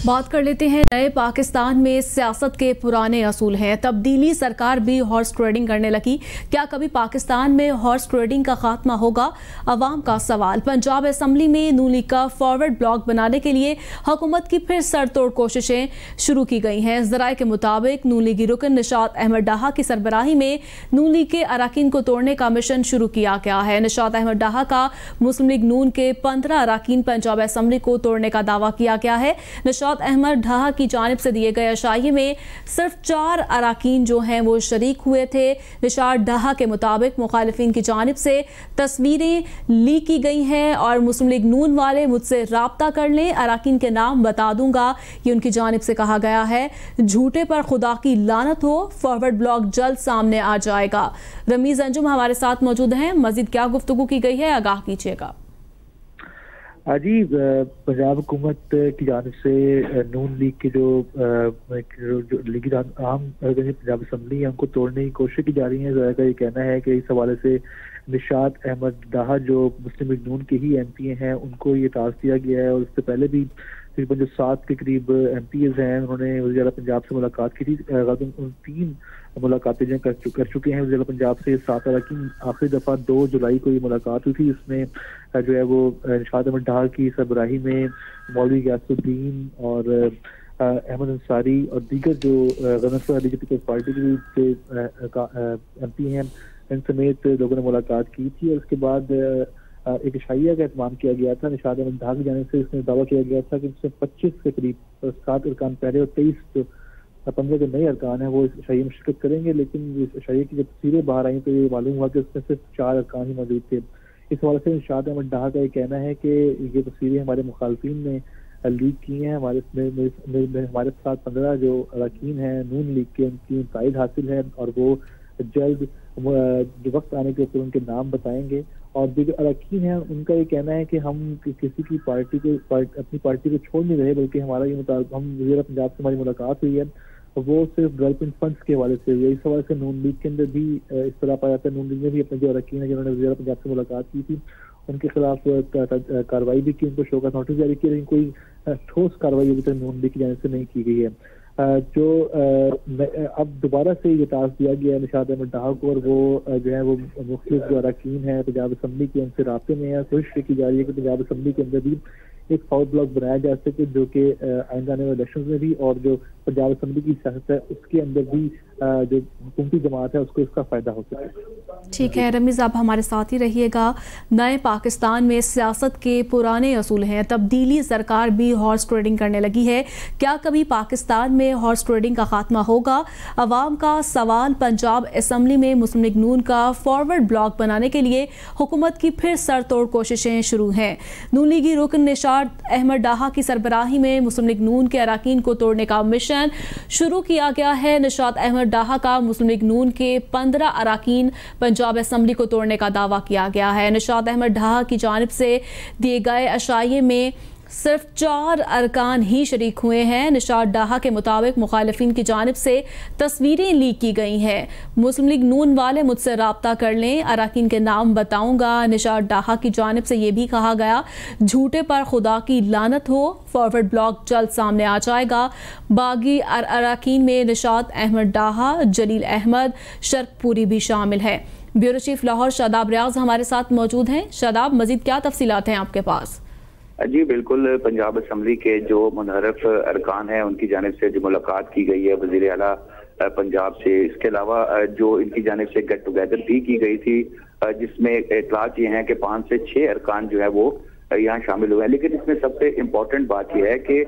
बात कर लेते हैं नए पाकिस्तान में सियासत के पुराने असूल हैं। तब्दीली सरकार भी हॉर्स ट्रेडिंग करने लगी। क्या कभी पाकिस्तान में हॉर्स ट्रेडिंग का खात्मा होगा? अवाम का सवाल। पंजाब असेंबली में नून लीग का फॉरवर्ड ब्लॉक बनाने के लिए हुकूमत की फिर सरतोड़ कोशिशें शुरू की गई हैं। ज़राए के मुताबिक नून लीगी रुकन निशात अहमद डाहा की सरबराही में नून लीग के अरकान को तोड़ने का मिशन शुरू किया गया है। निशात अहमद डाहा का मुस्लिम लीग नून के 15 अरकान पंजाब असेंबली को तोड़ने का दावा किया गया है। निशात अहमद डाहा की जानिब से दिए गए अशाये में सिर्फ 4 अरकान जो हैं वो शरीक हुए थे। निशात डाहा के मुताबिक मुखालिफिन की जानिब से तस्वीरें लीक की गई हैं और मुस्लिम लीग नून वाले मुझसे राब्ता कर लें, अरकान के नाम बता दूंगा, ये उनकी जानिब से कहा गया है। झूठे पर खुदा की लानत हो, फॉरवर्ड ब्लॉक जल्द सामने आ जाएगा। रमीज अंजुम हमारे साथ मौजूद हैं। मजीद क्या गुफ्तगू की गई है, आगाह कीजिएगा। जी, पंजाब हुकूमत की जानिब से नून लीग के जो लीगी आम पंजाब असम्बली है उनको तोड़ने की कोशिश की जा रही है। ज़रा का ये कहना है कि इस हवाले से निशात अहमद डाहा जो मुस्लिम लीग नून के ही MP हैं उनको ये टास्क दिया गया है। और उससे पहले भी तकरीबन जो 7 के करीब MPs हैं उन्होंने वज़ीर पंजाब से मुलाकात की थी। 3 मुलाकातें जो कर चुके हैं वज़ीर पंजाब से 7 अरकान। आखिरी दफ़ा 2 जुलाई को ये मुलाकात हुई थी। इसमें जो है वो निशात अहमद डाहा की सरबराही में मौलवी गयासुद्दीन और अहमद अंसारी और दीगर जो गवर्नर अली पीपल्स पार्टी के MP हैं इन समेत लोगों ने मुलाकात की थी। और उसके बाद एक शाइया का एहतमाम किया गया था। निशात अहमद डाहा की जानिब से इसमें दावा किया गया था कि इसमें 25 के करीब 7 अरकान पहले और 15 जो नए अरकान हैं वो इस शाइया में शिरकत करेंगे। लेकिन इस शाइया की जब तस्वीरें बाहर आई तो ये मालूम हुआ कि उसमें सिर्फ 4 अरकान ही मौजूद थे। इस हवाले से निशात अहमद डाहा का ये कहना है कि ये तस्वीरें हमारे मुखालफिन ने लीक की हैं। हमारे साथ 15 जो अरकान हैं नून लीग के उनकी तायद हासिल है और वो जल्द जो वक्त आने के ऊपर उनके नाम बताएंगे। और जो अरकान हैं उनका ये कहना है कि हम किसी की पार्टी को अपनी पार्टी को छोड़ नहीं रहे, बल्कि हमारा ये हम वज़ीर पंजाब से हमारी मुलाकात हुई है वो सिर्फ डेवलपमेंट फंड्स के हवाले से हुई है। इस हवाले से नून लीग के अंदर भी इस तरह पाया जाता है। नून लीग ने भी अपने जो अरकान है जिन्होंने वज़ीर पंजाब से मुलाकात की थी उनके खिलाफ कार्रवाई भी की, उनको शोकत नोटिस जारी किया, लेकिन कोई ठोस कार्रवाई अभी तक नून लीग की जानिब से नहीं की गई है। जो अब दोबारा से ये टास्क दिया गया है निशात अहमद डाहा को और वो जो है वो मुख्तलिफ जो अरकान है पंजाब असम्बली के उनसे राब्ते में है। कोशिश की जा रही है कि पंजाब असम्बली के अंदर भी एक फॉरवर्ड ब्लॉक बनाया जा सके जो कि आइंदा आने वाले इलेक्शन में भी और जो पंजाब असम्बली की सियासत है उसके अंदर भी जो हुकूमती जमात है उसको इसका फायदा हो सके। ठीक है रमीज, आप हमारे साथ ही रहिएगा। नए पाकिस्तान में सियासत के पुराने असूल हैं। तब्दीली सरकार भी हॉर्स ट्रेडिंग करने लगी है। क्या कभी पाकिस्तान में हॉर्स ट्रेडिंग का खात्मा होगा? अवाम का सवाल। पंजाब असम्बली में मुस्लिम लीग नून का फॉरवर्ड ब्लॉक बनाने के लिए हुकूमत की फिर सरतोड़ कोशिशें शुरू हैं। नून लीगी रुकन निशात अहमद डाहा की सरबराही में मुस्लिम लीग नून के अरकान को तोड़ने का मिशन शुरू किया गया है। निशात अहमद डाहा का मुस्लिम लीग नून के 15 अरकान पंजाब असम्बली को तोड़ने का दावा किया गया है। निशात अहमद डाहा की जानिब से दिए गए अशाये में सिर्फ 4 अरकान ही शरीक हुए हैं। निशात डाहा के मुताबिक मुखालिफिन की जानिब से तस्वीरें लीक की गई हैं। मुस्लिम लीग नून वाले मुझसे राब्ता कर लें, अरकान के नाम बताऊंगा। निशात डाहा की जानिब से ये भी कहा गया, झूठे पर खुदा की लानत हो, फॉरवर्ड ब्लॉक जल्द सामने आ जाएगा। बागी अरकान में निशात अहमद डाहा, जलील अहमद, शर्कपुरी भी शामिल है। ब्यूरो चीफ लाहौर शादाब रियाज हमारे साथ मौजूद हैं। शादाब, मजीद क्या तफसीलात हैं आपके पास? जी बिल्कुल, पंजाब असम्बली के जो मुनहरफ अरकान हैं उनकी जानिब से जो मुलाकात की गई है वज़ीर आला पंजाब से, इसके अलावा जो इनकी जानिब से गेट टुगेदर भी की गई थी जिसमें इतलात ये है कि 5 से 6 अरकान जो है वो यहाँ शामिल हुए हैं। लेकिन इसमें सबसे इम्पोर्टेंट बात यह है कि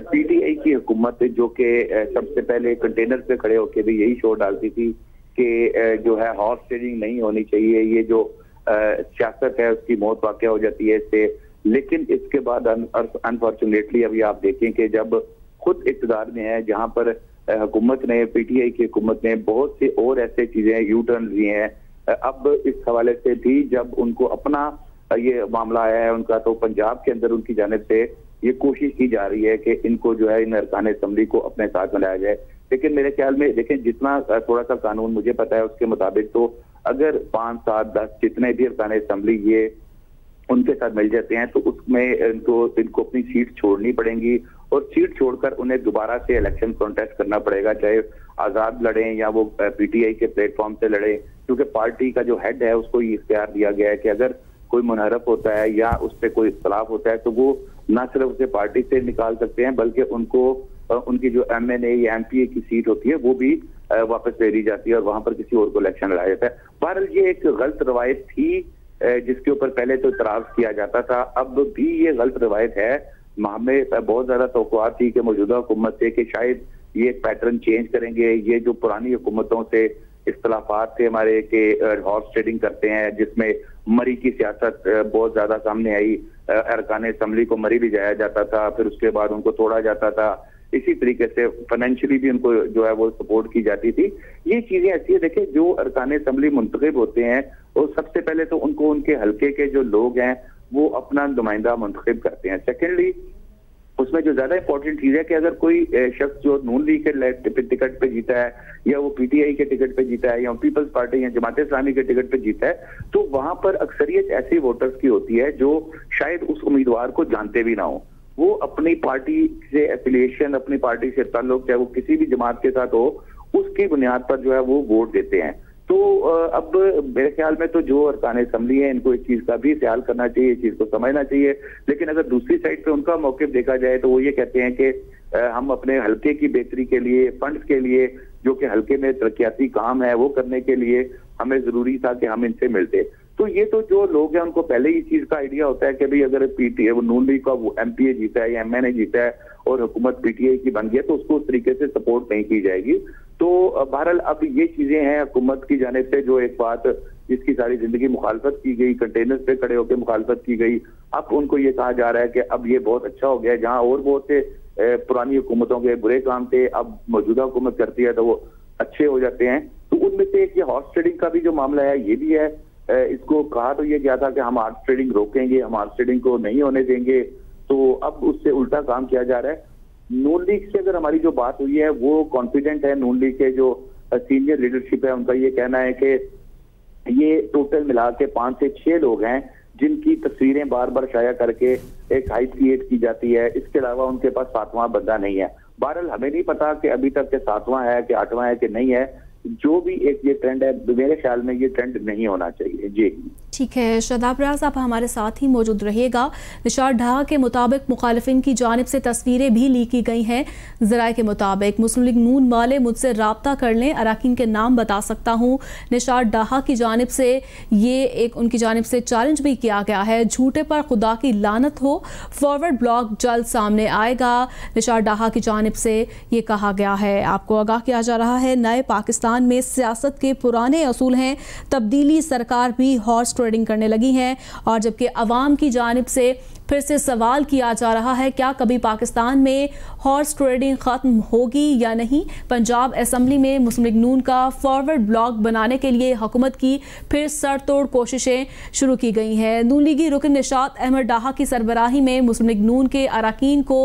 PTI की हुकूमत जो कि सबसे पहले कंटेनर पे खड़े होकर भी यही शोर डालती थी कि जो है हॉर्स ट्रेडिंग नहीं होनी चाहिए, ये जो सियासत है उसकी मौत वाक़ हो जाती है इससे। लेकिन इसके बाद अनफॉर्चुनेटली अभी आप देखें कि जब खुद इक़्तिदार में है जहां पर हुकूमत ने PTI की हुकूमत ने बहुत से और ऐसे चीजें यू टर्न लिए हैं। अब इस हवाले से भी जब उनको अपना ये मामला आया है उनका, तो पंजाब के अंदर उनकी जानिब से ये कोशिश की जा रही है कि इनको जो है इन अरकान असम्बली को अपने साथ मिलाया जाए। लेकिन मेरे ख्याल में देखें जितना थोड़ा सा कानून मुझे पता है उसके मुताबिक तो अगर 5, 7, 10 जितने भी अरकान असम्बली ये उनके साथ मिल जाते हैं तो उसमें इनको अपनी सीट छोड़नी पड़ेंगी और सीट छोड़कर उन्हें दोबारा से इलेक्शन कॉन्टेस्ट करना पड़ेगा, चाहे आजाद लड़ें या वो पीटीआई के प्लेटफॉर्म से लड़े, क्योंकि पार्टी का जो हेड है उसको ये इख्तियार दिया गया है कि अगर कोई मुनहरफ होता है या उस पर कोई इख्तलाफ होता है तो वो न सिर्फ उसे पार्टी से निकाल सकते हैं बल्कि उनको उनकी जो एमएनए या एमपीए की सीट होती है वो भी वापस ले ली जाती है और वहां पर किसी और को इलेक्शन लड़ाया जाता है। बहरहाल ये एक गलत रवायत थी जिसके ऊपर पहले तो इतराज किया जाता था, अब भी ये गलत रवायत है। हमें बहुत ज्यादा तवक्कुआत थी कि मौजूदा हुकूमत से कि शायद ये पैटर्न चेंज करेंगे, ये जो पुरानी हुकूमतों से इख्तलाफात थे हमारे के हॉर्स ट्रेडिंग करते हैं जिसमें मरी की सियासत बहुत ज्यादा सामने आई, अरकान असम्बली को मरी भी जाया जाता था, फिर उसके बाद उनको तोड़ा जाता था, इसी तरीके से फाइनेंशियली भी उनको जो है वो सपोर्ट की जाती थी। ये चीजें ऐसी है, देखिए जो अरकान असम्बली मुंतखब होते हैं और सबसे पहले तो उनको उनके हल्के के जो लोग हैं वो अपना नुमाइंदा मुंतखब करते हैं। सेकेंडली उसमें जो ज्यादा इंपॉर्टेंट चीज है कि अगर कोई शख्स जो नून लीग के टिकट पे जीता है या वो पीटीआई के टिकट पे जीता है या पीपल्स पार्टी या जमात इस्लामी के टिकट पे जीता है तो वहां पर अक्सरियत ऐसे वोटर्स की होती है जो शायद उस उम्मीदवार को जानते भी ना हो, वो अपनी पार्टी से एफिलिएशन, अपनी पार्टी से ताल्लुक, चाहे वो किसी भी जमात के साथ हो, उसकी बुनियाद पर जो है वो वोट देते हैं। तो अब मेरे ख्याल में तो जो अरकान असम्बली है इनको इस चीज का भी ख्याल करना चाहिए, इस चीज को समझना चाहिए। लेकिन अगर दूसरी साइड पे उनका मौक़िफ़ देखा जाए तो वो ये कहते हैं कि हम अपने हल्के की बेहतरी के लिए, फंड्स के लिए, जो कि हल्के में तरक्याती काम है वो करने के लिए हमें जरूरी था कि हम इनसे मिलते। तो ये तो जो लोग हैं उनको पहले ही चीज का आइडिया होता है कि भाई अगर पीटीआई वो नून लीग का एमपीए जीता है या एमएनए जीता है और हुकूमत पीटीआई की बन गई तो उसको उस तरीके से सपोर्ट नहीं की जाएगी। तो बहरहाल अब ये चीजें हैं हुकूमत की जानिब से, जो एक बात जिसकी सारी जिंदगी मुखालफत की गई, कंटेनर्स पे खड़े होकर मुखालफत की गई, अब उनको ये कहा जा रहा है कि अब ये बहुत अच्छा हो गया, जहां और बहुत से पुरानी हुकूमतों के बुरे काम थे अब मौजूदा हुकूमत करती है तो वो अच्छे हो जाते हैं। तो उनमें से एक ये हॉर्स ट्रेडिंग का भी जो मामला है ये भी है। इसको कहा तो ये गया था कि हम हॉर्स ट्रेडिंग रोकेंगे, हम हॉर्स ट्रेडिंग को नहीं होने देंगे, तो अब उससे उल्टा काम किया जा रहा है। नून लीग से अगर हमारी जो बात हुई है वो कॉन्फिडेंट है, नून लीग के जो सीनियर लीडरशिप है उनका ये कहना है कि ये टोटल मिला के 5 से 6 लोग हैं जिनकी तस्वीरें बार बार शाया करके एक हाइप क्रिएट की जाती है, इसके अलावा उनके पास 7वां बंदा नहीं है। बहरहाल हमें नहीं पता कि अभी तक के 7वां है कि 8वां है कि नहीं है, जो भी एक ये ट्रेंड है मेरे ख्याल में ये ट्रेंड नहीं होना चाहिए। जी ठीक है, शादाब रियाज आप हमारे साथ ही मौजूद रहिएगा। निशात ढाहा के मुताबिक मुखालिफिन की जानिब से तस्वीरें भी लीक की गई हैं। ज़राए के मुताबिक मुस्लिम लीग नून वाले मुझसे रब्ता कर लें, अरकान के नाम बता सकता हूँ। निशात ढाहा की जानिब से ये एक उनकी जानिब से चैलेंज भी किया गया है, झूठे पर खुदा की लानत हो, फॉरवर्ड ब्लॉग जल्द सामने आएगा। निशात ढाहा की जानिब से ये कहा गया है। आपको आगाह किया जा रहा है नए पाकिस्तान में सियासत के पुराने असूल हैं, तब्दीली सरकार भी हॉर्स ट्रेडिंग करने लगी है। और जबकि अवाम की जानिब से फिर से सवाल किया जा रहा है क्या कभी पाकिस्तान में हॉर्स ट्रेडिंग ख़त्म होगी या नहीं। पंजाब असम्बली में मुस्लिम लीग नून का फॉरवर्ड ब्लॉक बनाने के लिए हुकूमत की फिर सरतोड़ कोशिशें शुरू की गई हैं। नून लीगी रुकन निशात अहमद डाहा की सरबराही में मुस्लिम लीग नून के अरकान को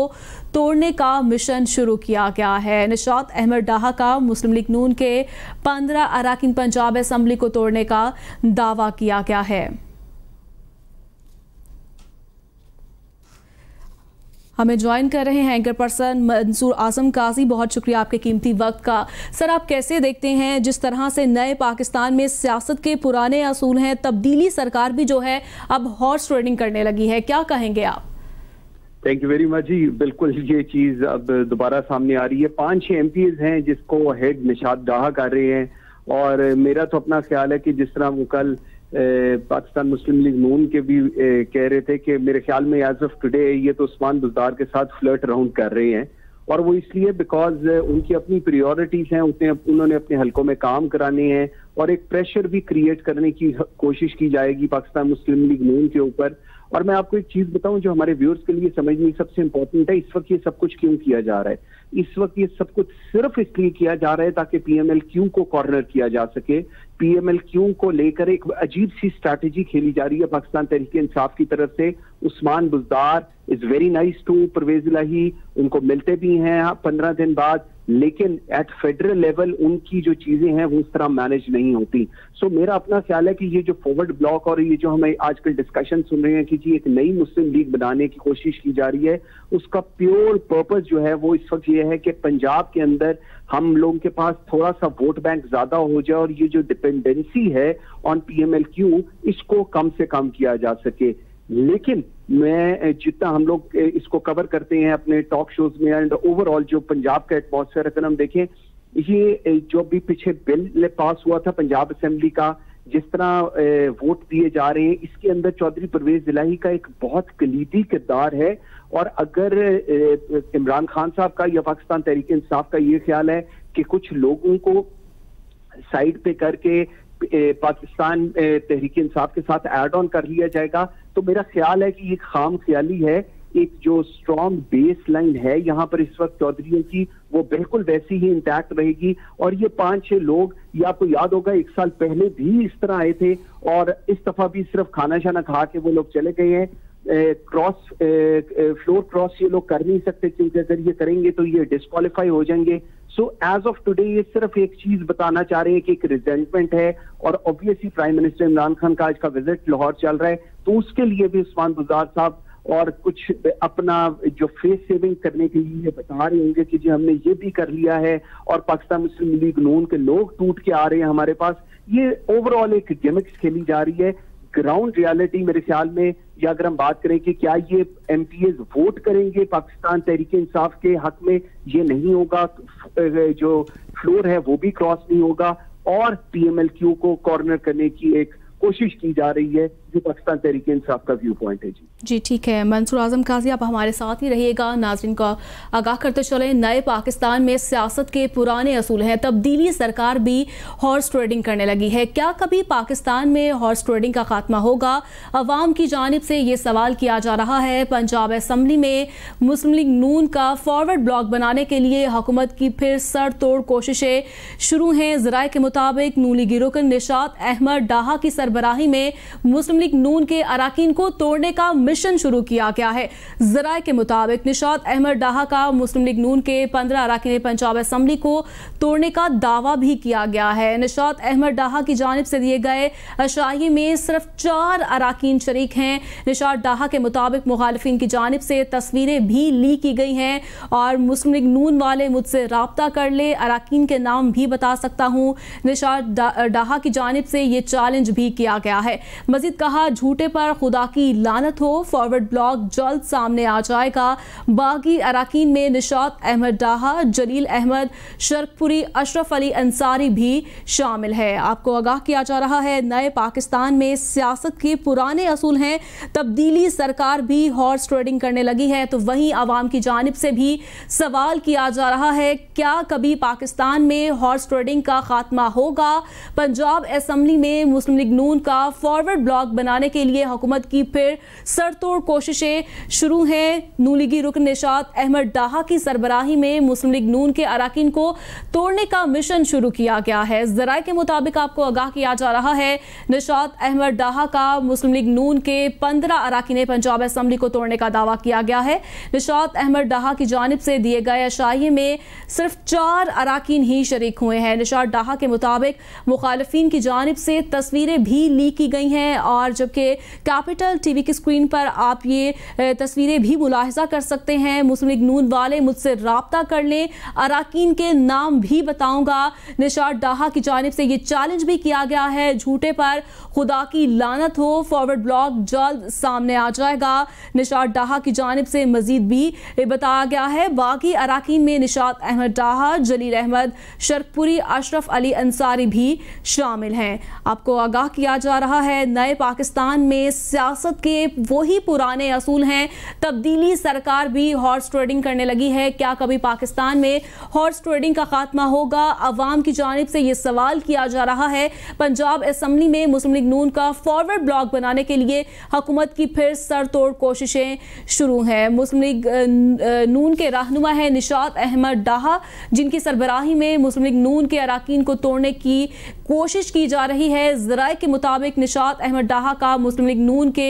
तोड़ने का मिशन शुरू किया गया है। निशात अहमद डाहा का मुस्लिम लीग नून के 15 अरकान पंजाब असम्बली को तोड़ने का दावा किया गया है। हमें ज्वाइन कर रहे हैं एंकर पर्सन मंसूर आजम काजी, बहुत शुक्रिया आपके कीमती वक्त का। सर आप कैसे देखते हैं जिस तरह से नए पाकिस्तान में सियासत के पुराने असूल हैं, तब्दीली सरकार भी जो है अब हॉर्स ट्रेडिंग करने लगी है, क्या कहेंगे आप? थैंक यू वेरी मच जी। बिल्कुल ये चीज अब दोबारा सामने आ रही है। 5-6 MPs हैं जिसको हेड निशात डाहा कर रहे हैं और मेरा तो अपना ख्याल है कि जिस तरह वो कल पाकिस्तान मुस्लिम लीग नून के भी कह रहे थे कि मेरे ख्याल में एज ऑफ टुडे ये तो उस्मान बुज़दार के साथ फ्लर्ट राउंड कर रहे हैं और वो इसलिए बिकॉज उनकी अपनी प्रायोरिटीज हैं, उन्होंने अपने हलकों में काम कराने हैं और एक प्रेशर भी क्रिएट करने की कोशिश की जाएगी पाकिस्तान मुस्लिम लीग नून के ऊपर। और मैं आपको एक चीज बताऊं जो हमारे व्यूअर्स के लिए समझनी सबसे इंपॉर्टेंट है, इस वक्त ये सब कुछ क्यों किया जा रहा है। इस वक्त ये सब कुछ सिर्फ इसलिए किया जा रहा है ताकि PMLQ को कॉर्नर किया जा सके। PMLQ को लेकर एक अजीब सी स्ट्रैटेजी खेली जा रही है पाकिस्तान तहरीक इंसाफ की तरफ से। Usman Buzdar is very nice to Pervez Elahi, उनको मिलते भी हैं 15 दिन बाद, लेकिन एट फेडरल लेवल उनकी जो चीजें हैं वो उस तरह मैनेज नहीं होती। सो मेरा अपना ख्याल है कि ये जो फॉरवर्ड ब्लॉक और ये जो हमें आजकल डिस्कशन सुन रहे हैं कि जी एक नई मुस्लिम लीग बनाने की कोशिश की जा रही है, उसका प्योर पर्पस जो है वो इस वक्त ये है कि पंजाब के अंदर हम लोगों के पास थोड़ा सा वोट बैंक ज्यादा हो जाए और ये जो डिपेंडेंसी है ऑन PMLQ इसको कम से कम किया जा सके। लेकिन मैं जितना हम लोग इसको कवर करते हैं अपने टॉक शोज में एंड ओवरऑल जो पंजाब का एटमॉस्फेयर अगर हम देखें, ये जो भी पीछे बिल पास हुआ था पंजाब असेंबली का, जिस तरह वोट दिए जा रहे हैं, इसके अंदर चौधरी परवेज इलाही का एक बहुत कलीदी किरदार है। और अगर इमरान खान साहब का या पाकिस्तान तहरीक इंसाफ का ये ख्याल है कि कुछ लोगों को साइड पे करके पाकिस्तान तहरीक इंसाफ के साथ ऐड ऑन कर लिया जाएगा, तो मेरा ख्याल है कि ये खाम ख्याली है। एक जो स्ट्रॉन्ग बेस लाइन है यहाँ पर इस वक्त चौधरीयों की, वो बिल्कुल वैसी ही इंटैक्ट रहेगी। और ये 5-6 लोग, ये आपको याद होगा 1 साल पहले भी इस तरह आए थे और इस दफा भी सिर्फ खाना शाना खा के वो लोग चले गए हैं। फ्लोर क्रॉस ये लोग कर नहीं सकते, क्योंकि अगर ये करेंगे तो ये डिस्क्वालीफाई हो जाएंगे। सो एज ऑफ टुडे ये सिर्फ एक चीज बताना चाह रहे हैं कि एक रिजेंटमेंट है, और obviously prime minister Imran Khan का आज का विजिट लाहौर चल रहा है, तो उसके लिए भी उस्मान बुज़दार साहब और कुछ अपना जो फेस सेविंग करने के लिए बता रहे होंगे कि जी हमने ये भी कर लिया है और पाकिस्तान मुस्लिम लीग नून के लोग टूट के आ रहे हैं हमारे पास। ये ओवरऑल एक गिमिक्स खेली जा रही है। ग्राउंड रियलिटी मेरे ख्याल में, या अगर हम बात करें कि क्या ये MPs वोट करेंगे पाकिस्तान तहरीक इंसाफ के हक में, ये नहीं होगा। जो फ्लोर है वो भी क्रॉस नहीं होगा और PMLQ को कॉर्नर करने की एक कोशिश की जा रही है, जो पाकिस्तान तहरीक इंसाफ का व्यू पॉइंट है। जी ठीक है, मंसूर आजम काजी आप हमारे साथ ही रहिएगा। नाज़रीन को आगाह करते चले, नए पाकिस्तान में सियासत के पुराने असूल हैं, तब्दीली सरकार भी हॉर्स ट्रेडिंग करने लगी है। क्या कभी पाकिस्तान में हॉर्स ट्रेडिंग का खात्मा होगा? अवाम की जानिब से ये सवाल किया जा रहा है। पंजाब असम्बली में मुस्लिम लीग नून का फॉरवर्ड ब्लॉक बनाने के लिए हुकूमत की फिर सर तोड़ कोशिशें शुरू हैं। ज़राए के मुताबिक नून लीगी रुकन निशात अहमद डाहा की सरबराही में मुस्लिम लीग नून के अराकीन को तोड़ने का मिशन शुरू किया गया है। ज़राए के मुताबिक निशात अहमद डाहा का मुस्लिम लीग नून के 15 अराकीन पंजाब असम्बली को तोड़ने का दावा भी किया गया है। निशात अहमद डाहा की जानिब से दिए गए अशाही में सिर्फ 4 अराकीन शरीक हैं। निशात डाहा के मुताबिक मुखालिफिन की जानिब से तस्वीरें भी लीक की गई हैं और मुस्लिम लीग नून वाले मुझसे राब्ता कर ले, अराकीन के नाम भी बता सकता हूँ। निशात डाहा की जानिब से ये चैलेंज भी किया गया है। मजीद कहा, झूठे पर खुदा की लानत हो, फॉरवर्ड ब्लॉक जल्द सामने आ जाएगा। बागी अराकीन में निशात अहमद डाहा, जलील अहमद शर्कपुरी, अशरफ अली अंसारी भी शामिल है। आपको आगाह किया जा रहा है, नए पाकिस्तान में सियासत के पुराने असूल हैं, तब्दीली सरकार भी हॉर्स ट्रेडिंग करने लगी है। तो वहीं आवाम की जानिब से भी सवाल किया जा रहा है, क्या कभी पाकिस्तान में हॉर्स ट्रेडिंग का खात्मा होगा? पंजाब असम्बली में मुस्लिम लीग नून का फॉरवर्ड ब्लॉक बनाने के लिए हुकूमत की फिर सरतोड़ कोशिशें शुरू हैं। नून लीगी रुकन निशात अहमद डाहा की सरबराही में मुस्लिम लीग नून के अराकीन को तोड़ने का मिशन शुरू किया गया है। ज़राए के मुताबिक आपको आगाह किया जा रहा है, निशात अहमद डाहा का मुस्लिम लीग नून के 15 अराकीन पंजाब असम्बली को तोड़ने का दावा किया गया है। निशात अहमद डाहा की जानिब से दिए गए अशाये में सिर्फ 4 अराकीन ही शरीक हुए हैं। निशात डाहा के मुताबिक मुखालिफिन की जानिब से तस्वीरें भी लीक की गई हैं और जबकि कैपिटल टीवी की स्क्रीन पर आप ये तस्वीरें भी मुलाहिजा कर सकते हैं। मुस्लिम लीग नून वाले मुझसे राब्ता कर लें, अराकीन के नाम भी बताऊंगा। निशात डाहा की जानिब से ये चैलेंज भी किया गया है, झूठे पर खुदा की लानत हो, फॉरवर्ड ब्लॉक जल्द सामने आ जाएगा। निशात डाहा की जानिब से मजीद भी बताया गया है, बाकी अराकीन में निशात अहमद डाहा, जलील अहमद शर्कपुरी, अशरफ अली अंसारी भी शामिल हैं। आपको आगाह किया जा रहा है, नए पाकिस्तान में सियासत के वही पुराने असूल हैं, तब्दीली सरकार भी हॉर्स ट्रेडिंग करने लगी है। क्या कभी पाकिस्तान में हॉर्स ट्रेडिंग का खात्मा होगा? अवाम की जानिब से ये सवाल किया जा रहा है। पंजाब असेंबली में मुस्लिम लीग नून का फॉरवर्ड ब्लॉक बनाने के लिए हुकूमत की फिर सरतोड़ कोशिशें शुरू हैं। मुस्लिम लीग नून के रहनुमा है निशात अहमद डाहा, जिनकी सरबराही में मुस्लिम लीग नून के अराकीन को तोड़ने की कोशिश की जा रही है। ज़राए के मुताबिक निशात अहमद डाहा का मुस्लिम लीग नून के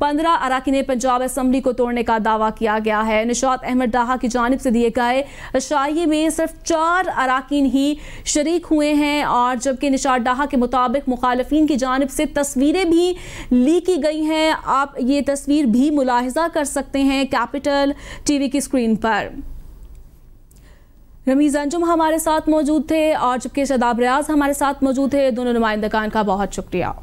15 अराकीन पंजाब असेंबली को तोड़ने का दावा किया गया है। निशात अहमद डाहा की जानिब से दिए गए अशाइये में सिर्फ 4 अराकीन ही शरीक हुए हैं, और जबकि निशात डाहा के मुताबिक मुखालिफिन की जानिब से तस्वीरें भी लीक की गई हैं। आप ये तस्वीर भी मुलाहिजा कर सकते हैं कैपिटल टीवी की स्क्रीन पर। रमीज़ अंजुम हमारे साथ मौजूद थे और जबकि शदाब रियाज हमारे साथ मौजूद थे। दोनों नुमाइंदगान का बहुत शुक्रिया।